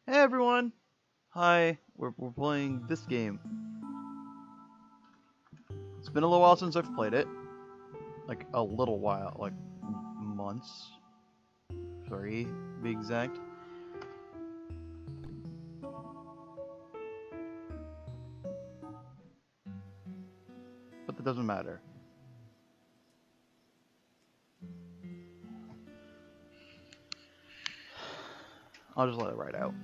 Hey everyone! Hi, we're playing this game. It's been a little while since I've played it. Like, a little while. Like, months. 3, to be exact. But that doesn't matter. I'll just let it ride out.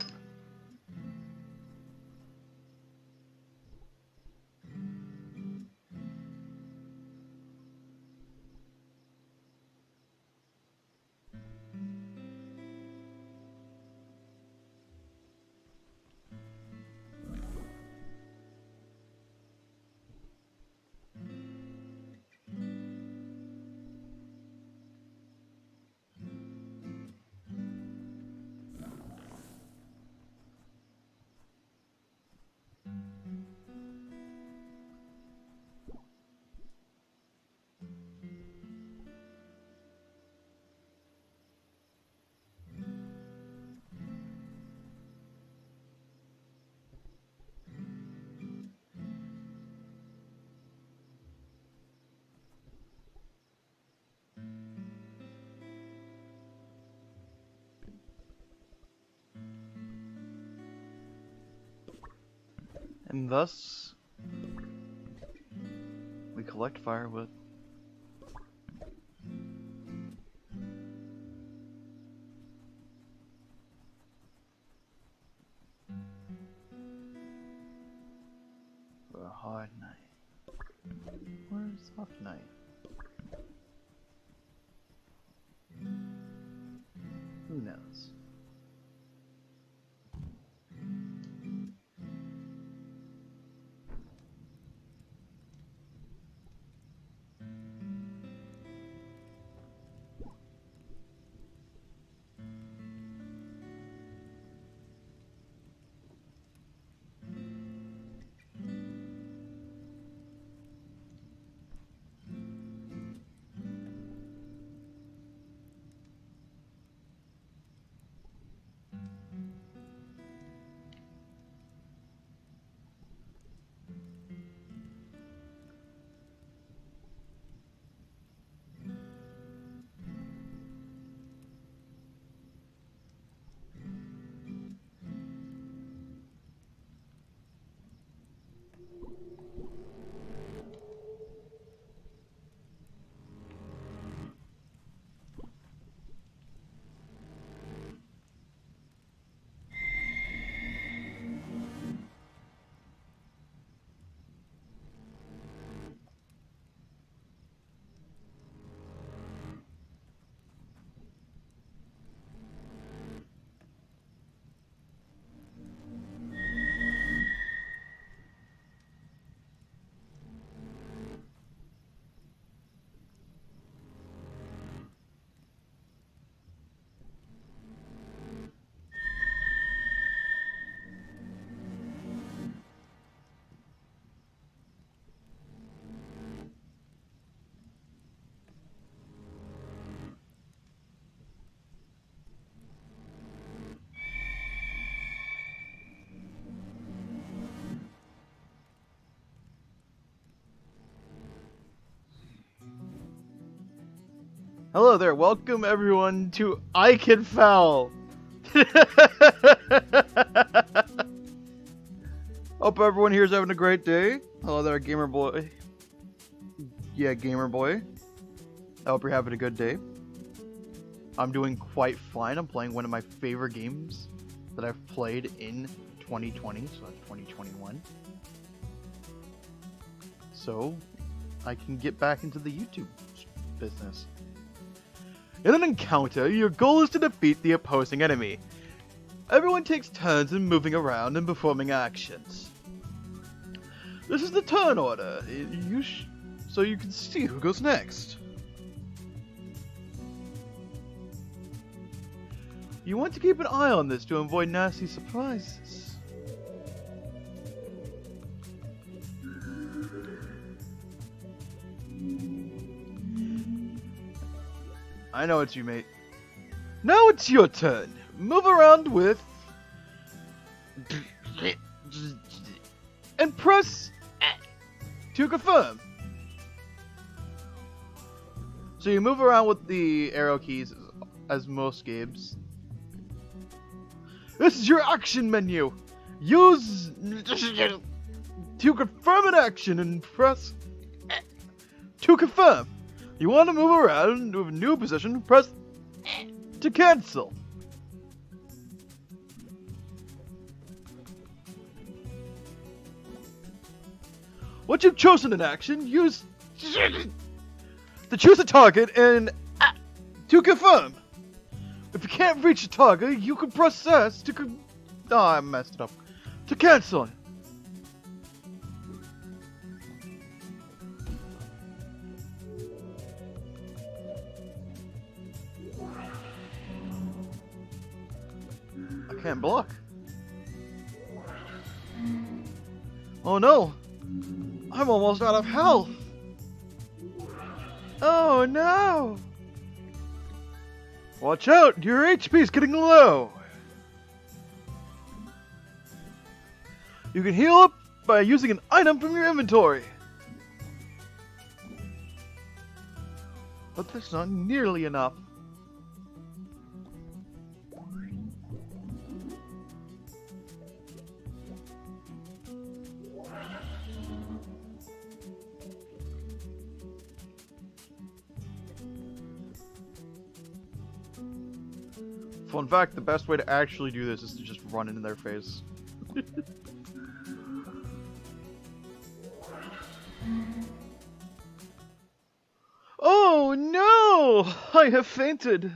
And thus, we collect firewood. For a hard night. Or a soft night. Who knows? Hello there, welcome everyone to Ikenfell! Hope everyone here is having a great day. Hello there, gamer boy. Yeah, gamer boy. I hope you're having a good day. I'm doing quite fine. I'm playing one of my favorite games that I've played in 2020, so that's 2021. So, I can get back into the YouTube business. In an encounter, your goal is to defeat the opposing enemy. Everyone takes turns in moving around and performing actions. This is the turn order, so you can see who goes next. You want to keep an eye on this to avoid nasty surprises. I know it's you, mate. Now it's your turn. Move around with and press to confirm. So you move around with the arrow keys as most games. This is your action menu. Use to confirm an action and press to confirm. You want to move around to a new position, press to cancel. Once you've chosen an action, use to choose a target and to confirm. If you can't reach the target, you can press S to I messed it up. To cancel. I can't block. Oh no! I'm almost out of health! Oh no! Watch out! Your HP's getting low! You can heal up by using an item from your inventory! But that's not nearly enough. Fun fact, the best way to actually do this is to just run into their face. Oh no! I have fainted!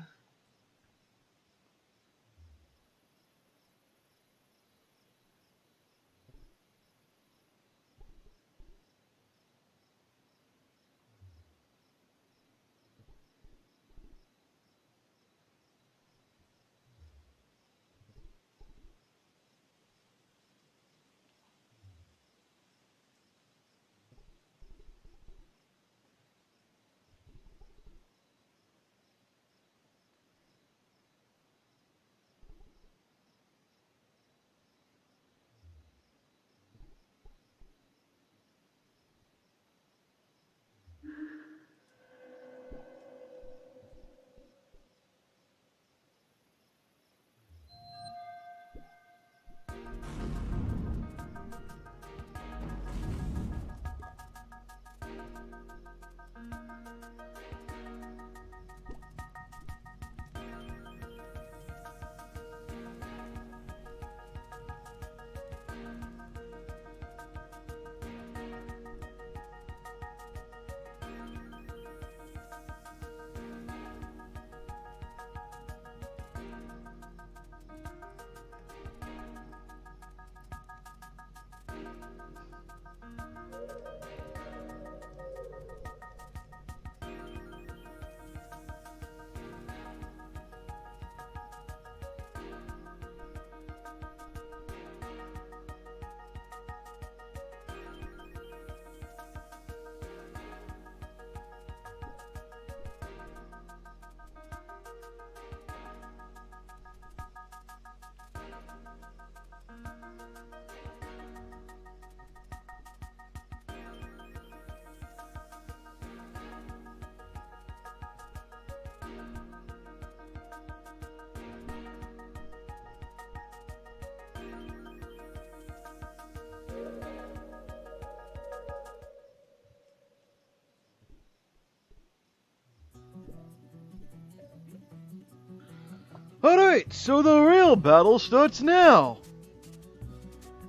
Alright, so the real battle starts now!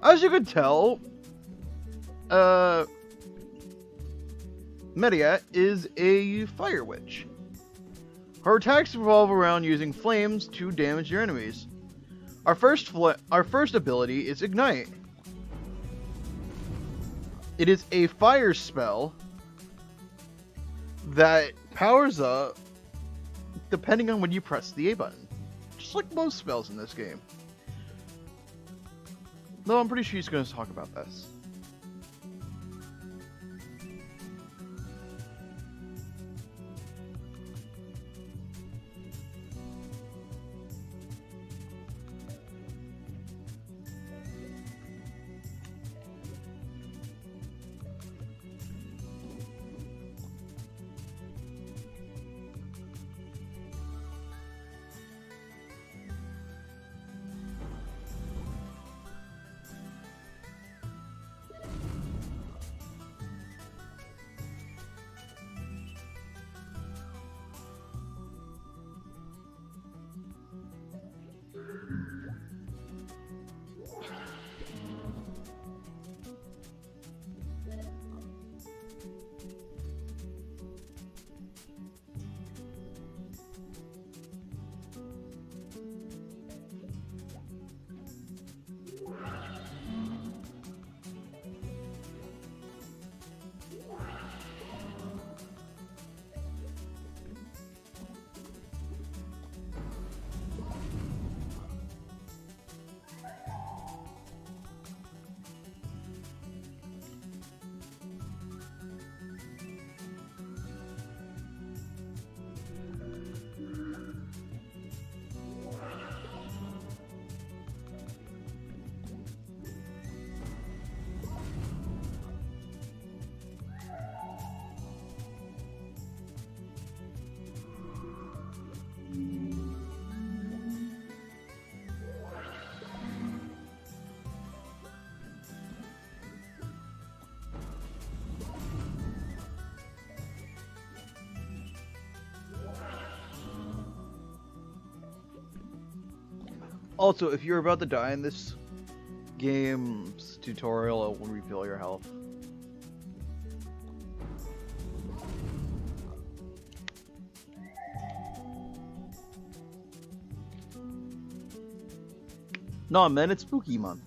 As you can tell, Media is a fire witch. Her attacks revolve around using flames to damage your enemies. Our first ability is Ignite. It is a fire spell that powers up depending on when you press the A button. Just like most spells in this game. Though I'm pretty sure he's going to talk about this. Also, if you're about to die in this game's tutorial, it will refill your health. Nah, man, it's spooky month.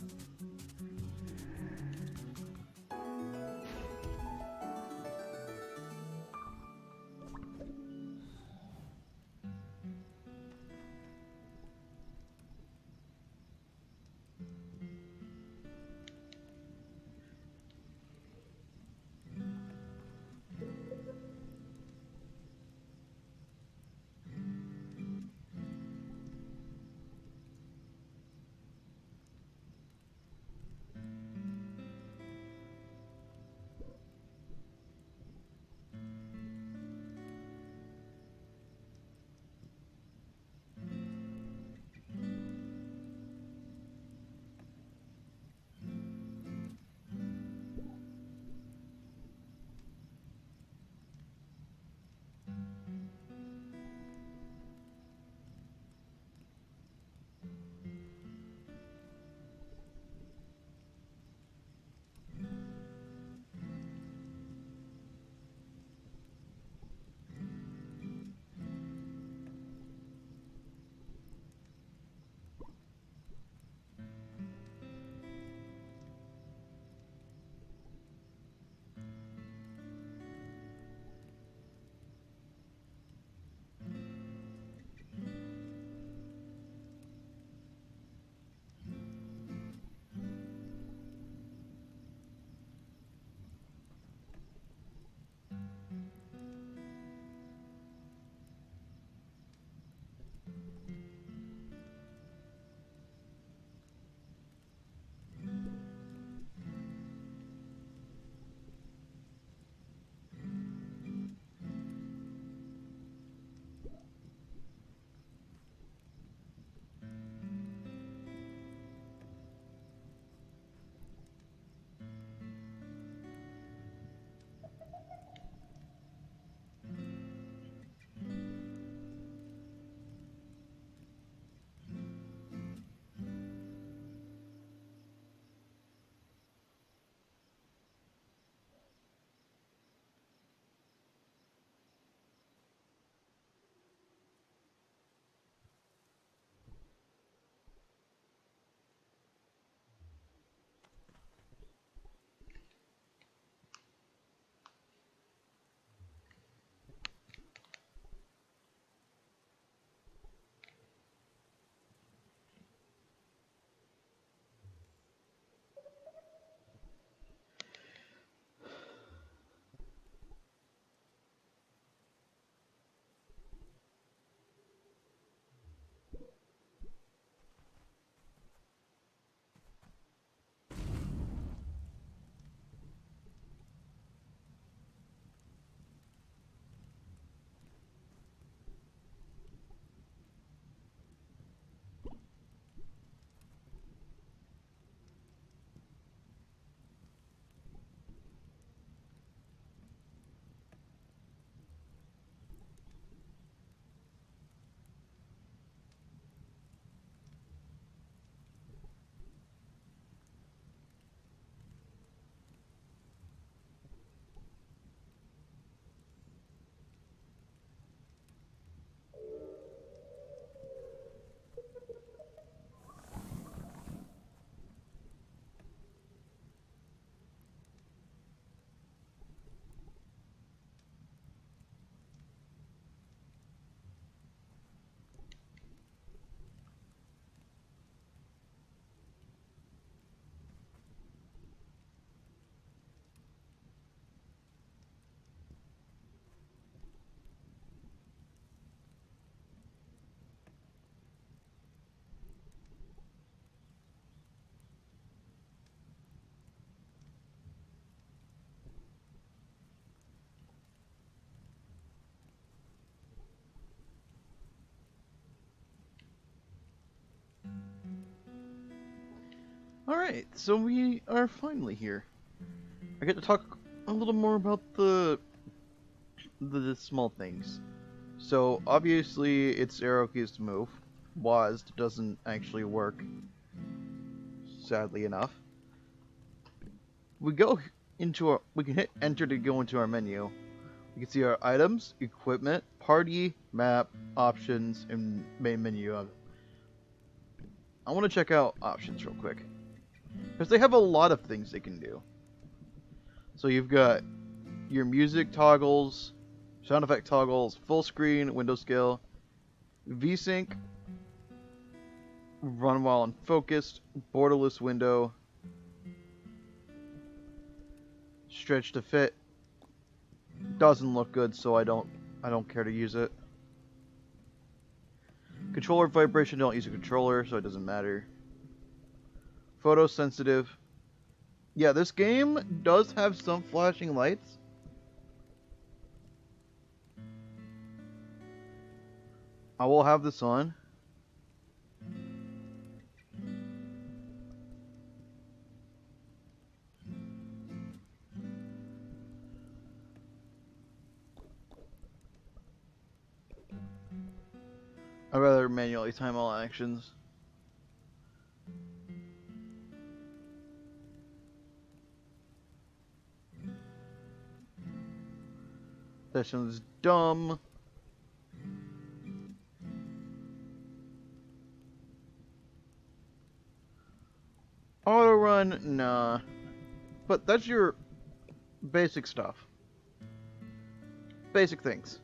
Alright, so we are finally here. I get to talk a little more about the small things. So, obviously, it's arrow keys to move. WASD doesn't actually work, sadly enough. We can hit enter to go into our menu. You can see our items, equipment, party, map, options, and main menu. I want to check out options real quick, because they have a lot of things they can do. So you've got your music toggles, sound effect toggles, full screen, window scale, VSync, run while unfocused, borderless window, stretch to fit. Doesn't look good, so I don't care to use it. Controller vibration, don't use a controller, so it doesn't matter. Photosensitive. Yeah, this game does have some flashing lights. I will have this on. I'd rather manually time all actions. That sounds dumb. Auto run, nah. But that's your basic stuff. Basic things.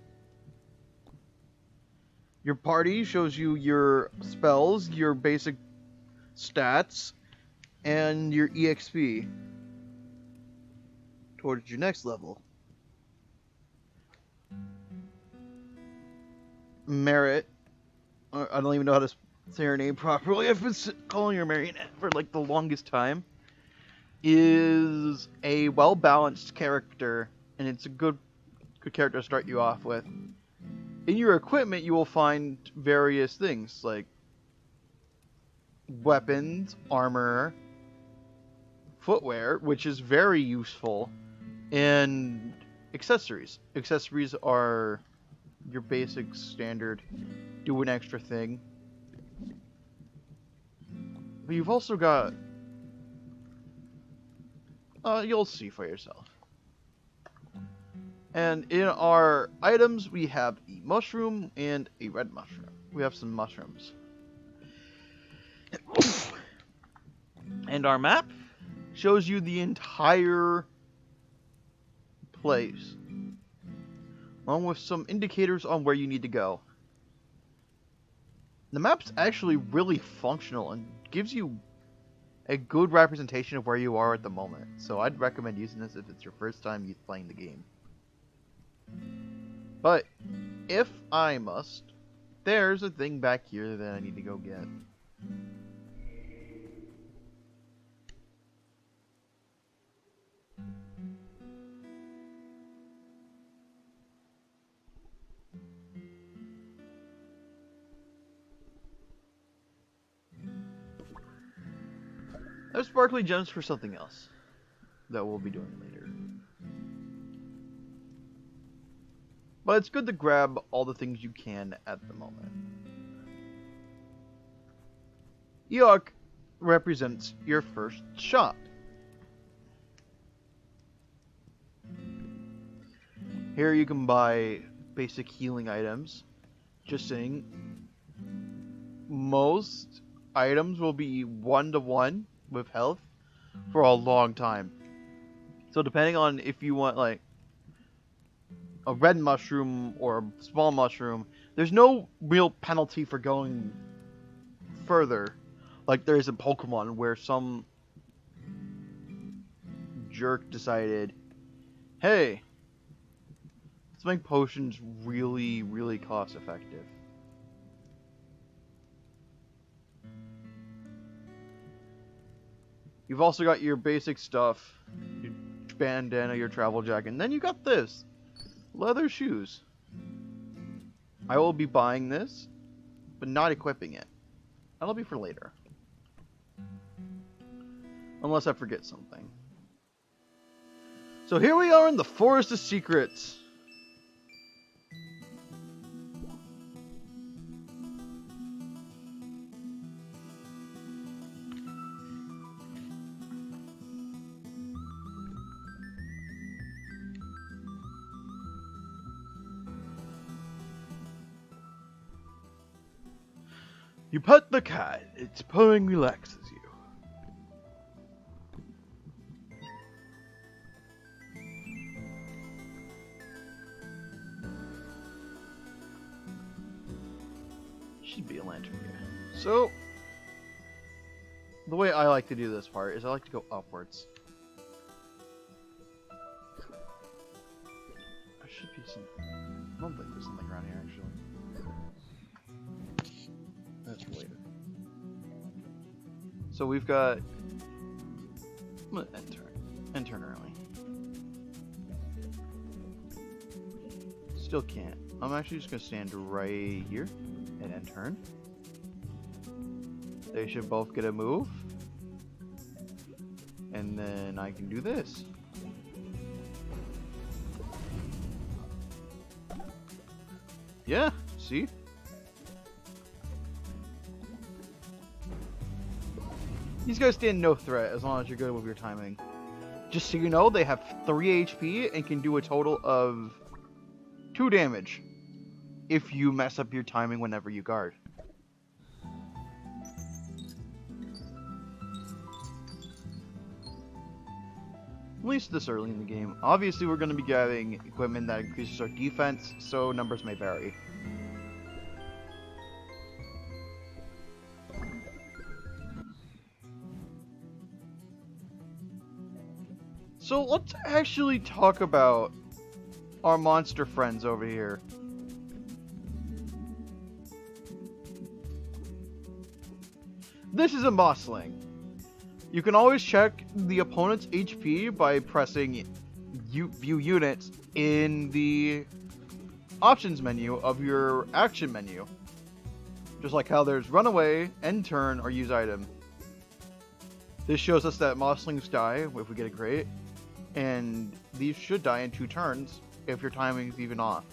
Your party shows you your spells, your basic stats, and your EXP towards your next level. Merit. I don't even know how to say her name properly. I've been calling her Marionette for like the longest time. Is a well-balanced character, and it's a good character to start you off with. In your equipment, you will find various things like weapons, armor, footwear, which is very useful, and accessories. Accessories are your basic standard, do an extra thing. But you've also got... you'll see for yourself. And in our items, we have a mushroom and a red mushroom. We have some mushrooms. And our map shows you the entire place, along with some indicators on where you need to go. The map's actually really functional and gives you a good representation of where you are at the moment. So I'd recommend using this if it's your first time playing the game. But if I must, there's a thing back here that I need to go get. There's sparkly gems for something else that we'll be doing later. But it's good to grab all the things you can at the moment. Eok represents your first shop. Here you can buy basic healing items. Just saying, most items will be 1-to-1 with health for a long time. So depending on if you want like a red mushroom or a small mushroom, there's no real penalty for going further. Like there is in Pokemon where some jerk decided, hey, let's make potions really, really cost effective. You've also got your basic stuff, your bandana, your travel jacket, and then you got this. Leather shoes. I will be buying this, but not equipping it. That'll be for later. Unless I forget something. So here we are in the Forest of Secrets. You pet the cat. Its purring relaxes you. Should be a lantern here. So, the way I like to do this part is I like to go upwards. There should be some. I don't think there's something around here actually. That's later. So we've got. I'm gonna end turn early. Still can't. I'm actually just gonna stand right here and end turn. They should both get a move. And then I can do this. Yeah, see? These guys stand no threat as long as you're good with your timing. Just so you know, they have 3 HP and can do a total of 2 damage if you mess up your timing whenever you guard. At least this early in the game. Obviously, we're going to be getting equipment that increases our defense, so numbers may vary. So let's actually talk about our monster friends over here. This is a Mossling. You can always check the opponent's HP by pressing view units in the options menu of your action menu. Just like how there's run away, end turn, or use item. This shows us that Mosslings die if we get a crit, and these should die in 2 turns if your timing is even off.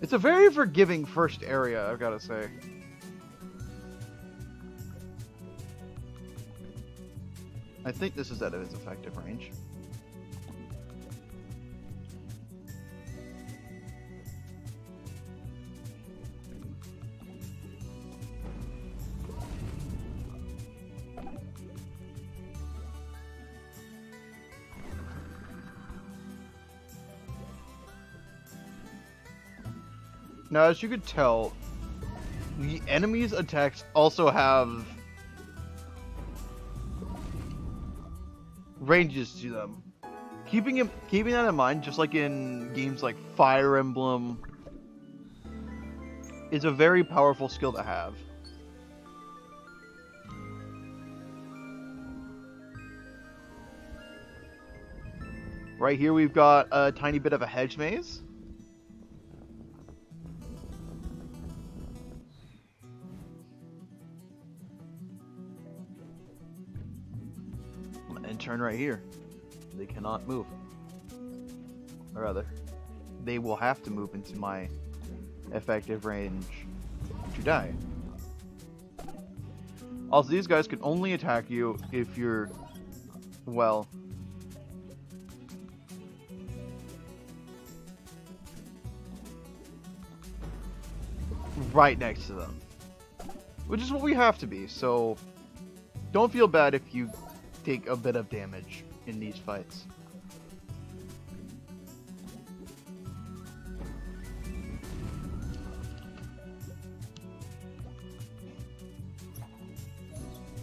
It's a very forgiving first area, I've got to say. I think this is out of its effective range. Now, as you could tell, the enemy's attacks also have ranges to them. Keeping that in mind, just like in games like Fire Emblem, is a very powerful skill to have. Right here we've got a tiny bit of a hedge maze. And turn right here. They cannot move. Or rather, they will have to move into my effective range to die. Also, these guys can only attack you if you're, well, right next to them. Which is what we have to be, so don't feel bad if you take a bit of damage in these fights.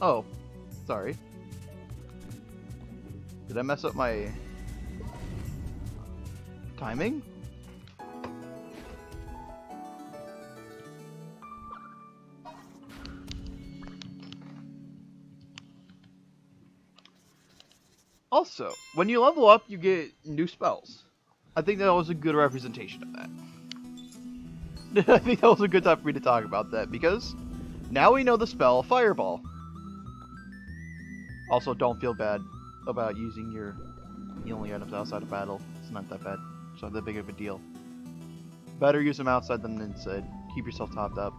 Oh, sorry. Did I mess up my timing? Also, when you level up, you get new spells. I think that was a good representation of that. I think that was a good time for me to talk about that, because now we know the spell Fireball. Also, don't feel bad about using your healing items outside of battle. It's not that bad. It's not that big of a deal. Better use them outside than inside. Keep yourself topped up.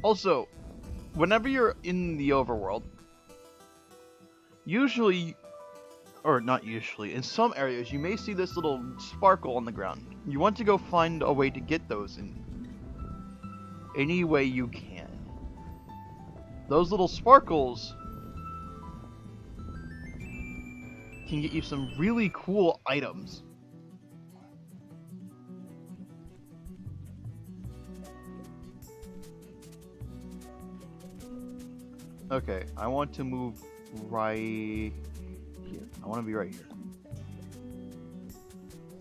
Also, whenever you're in the overworld, usually, or not usually, in some areas you may see this little sparkle on the ground. You want to go find a way to get those in any way you can. Those little sparkles can get you some really cool items. Okay, I want to move right here. I want to be right here.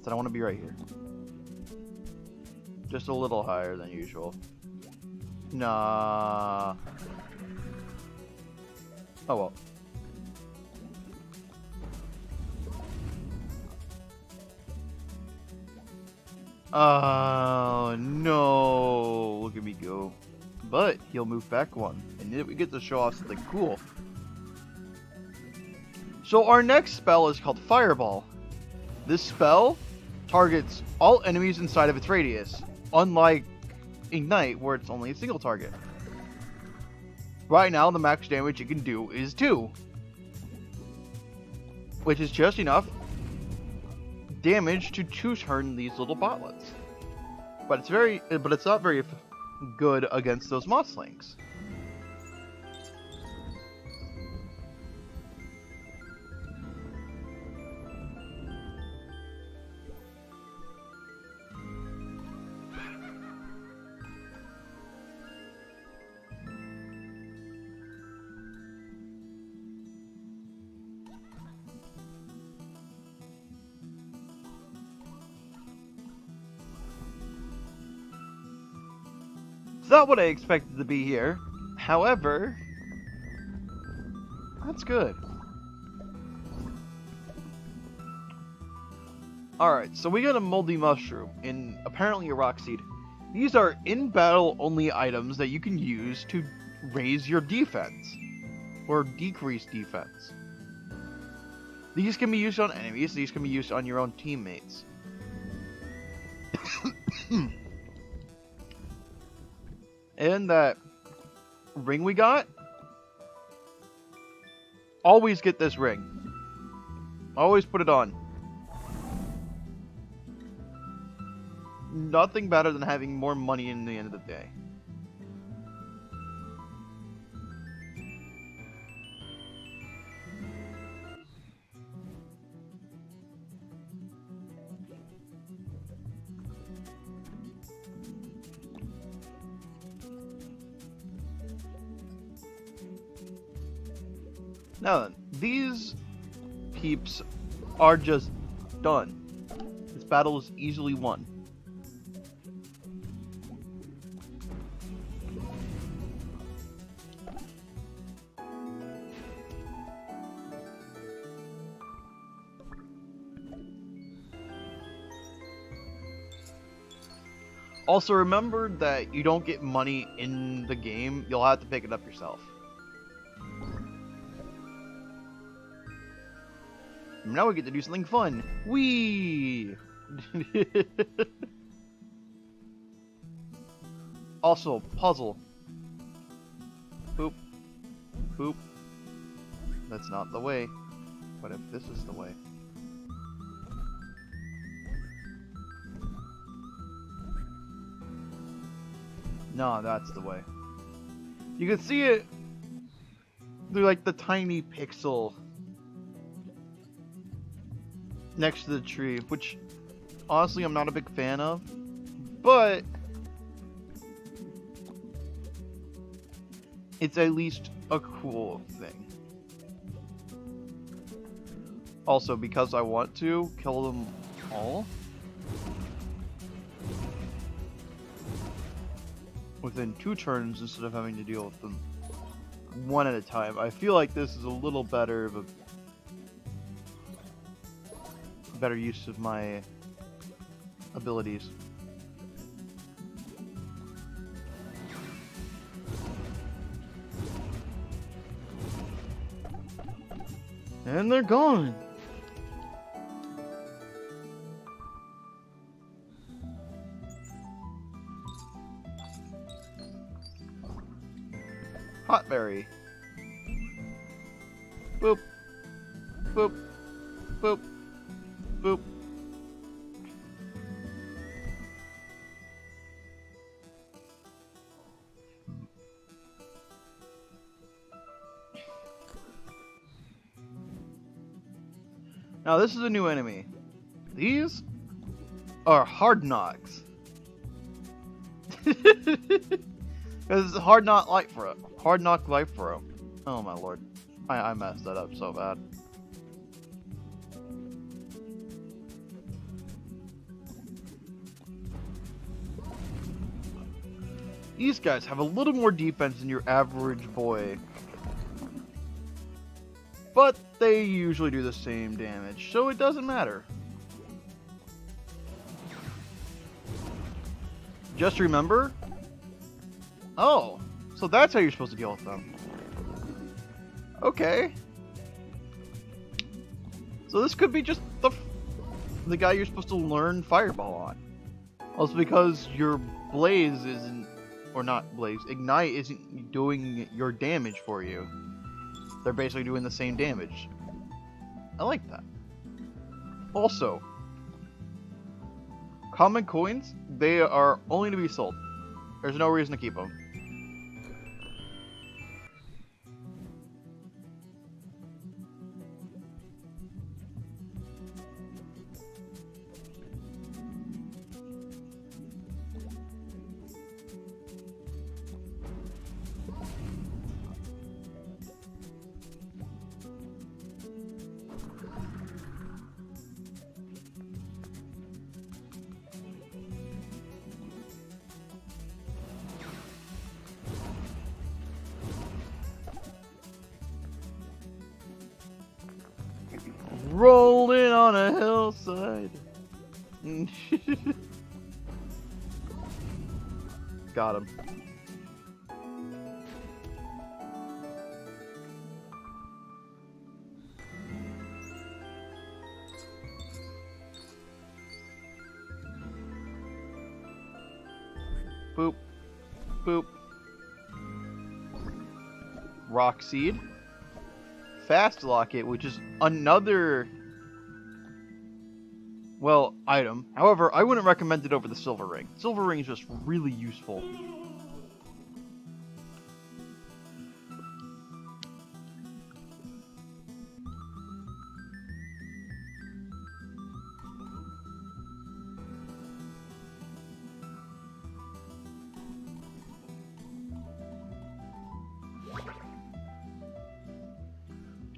Said I want to be right here. Just a little higher than usual. Nah. Oh well. Oh no! Look at me go. But he'll move back one, and then we get to show off something cool. So our next spell is called Fireball. This spell targets all enemies inside of its radius, unlike Ignite, where it's only a single target. Right now, the max damage it can do is 2, which is just enough damage to two-turn these little botlets. But it's not very good against those mosslings. It's not what I expected to be here. However, that's good. Alright, so we got a moldy mushroom and apparently a rock seed. These are in-battle only items that you can use to raise your defense or decrease defense. These can be used on enemies, these can be used on your own teammates. And that ring we got, always get this ring. Always put it on. Nothing better than having more money in the end of the day. Now then, these peeps are just done. This battle is easily won. Also remember that you don't get money in the game, you'll have to pick it up yourself. Now we get to do something fun. Whee! Also, puzzle. Boop. Boop. That's not the way. What if this is the way? No, that's the way. You can see it through like the tiny pixel next to the tree, which honestly I'm not a big fan of, but it's at least a cool thing. Also, because I want to kill them all within 2 turns instead of having to deal with them one at a time, I feel like this is a little better of a better use of my abilities. And they're gone. berry. Boop. Boop. Boop. Boop. Now this is a new enemy. These are hard knocks. This is hard knock life throw. Hard knock life throw. Oh my lord. I messed that up so bad. These guys have a little more defense than your average boy. But they usually do the same damage, so it doesn't matter. Just remember... Oh, so that's how you're supposed to deal with them. Okay. So this could be just the guy you're supposed to learn Fireball on. Also because your Blaze isn't... Or not Blaze, Ignite isn't doing your damage for you. They're basically doing the same damage. I like that. Also, common coins, they are only to be sold. There's no reason to keep them. Rolling on a hillside. Got him. Boop. Boop. Rock Seed. Fast Locket, which is another, well, item. However, I wouldn't recommend it over the Silver Ring. Silver Ring is just really useful.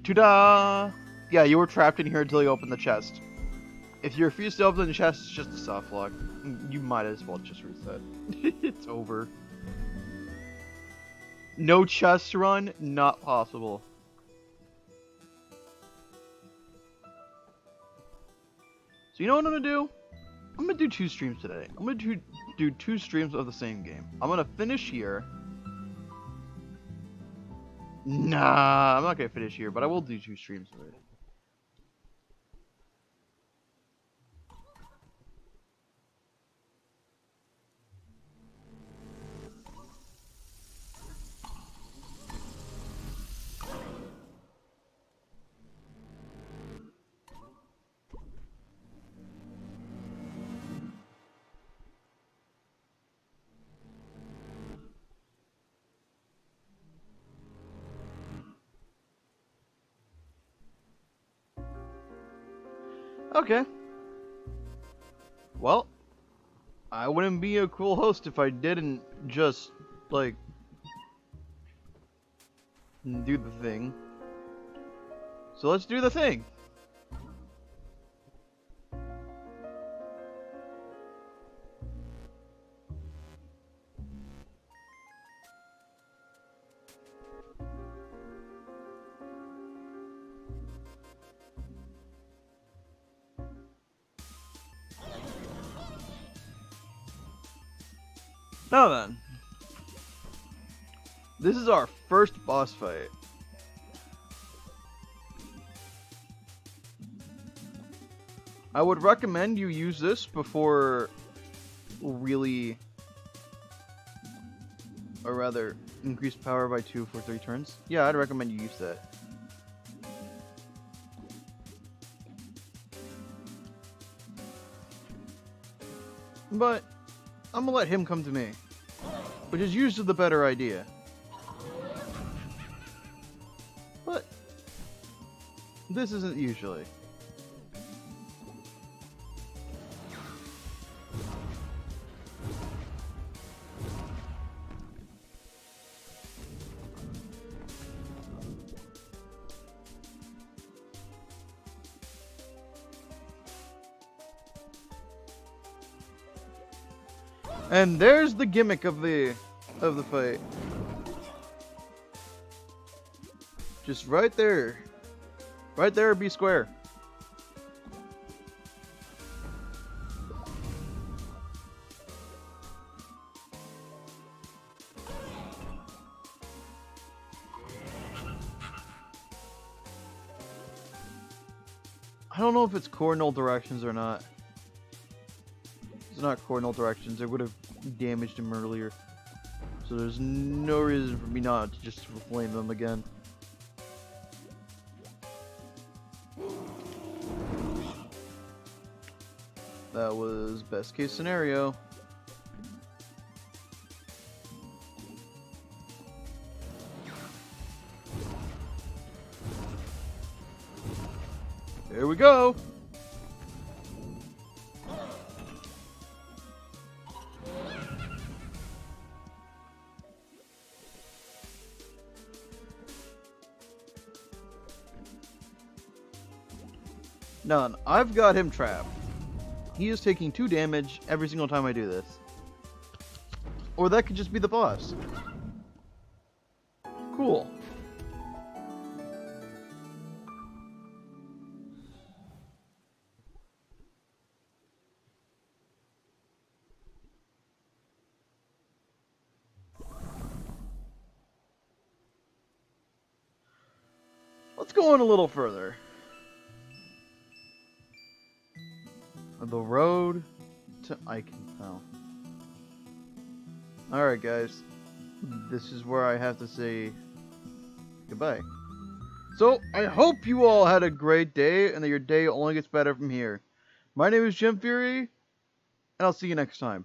Ta-da! Yeah, you were trapped in here until you opened the chest. If you refuse to open the chest, it's just a soft lock. You might as well just reset. It's over. No chest run? Not possible. So you know what I'm gonna do? I'm gonna do 2 streams today. I'm gonna do 2 streams of the same game. I'm gonna finish here. Nah, I'm not gonna finish here, but I will do 2 streams of it. Okay. Well, I wouldn't be a cool host if I didn't just, like, do the thing. So let's do the thing. Now then, this is our first boss fight. I would recommend you use this before really, or rather, Increase power by 2 for 3 turns. Yeah, I'd recommend you use that. But I'm gonna let him come to me, which is usually the better idea. But this isn't usually. And there's the gimmick of the fight. Just right there. Right there, B square. I don't know if it's coordinal directions or not. If it's not coordinal directions, it would have damaged him earlier. So there's no reason for me not to just flame them again. That was best case scenario. There we go. None. I've got him trapped. He is taking 2 damage every single time I do this. Or that could just be the boss. Cool. Let's go on a little further. The road to Ikenfell. Alright guys, this is where I have to say goodbye. So, I hope you all had a great day and that your day only gets better from here. My name is Jem-Fury, and I'll see you next time.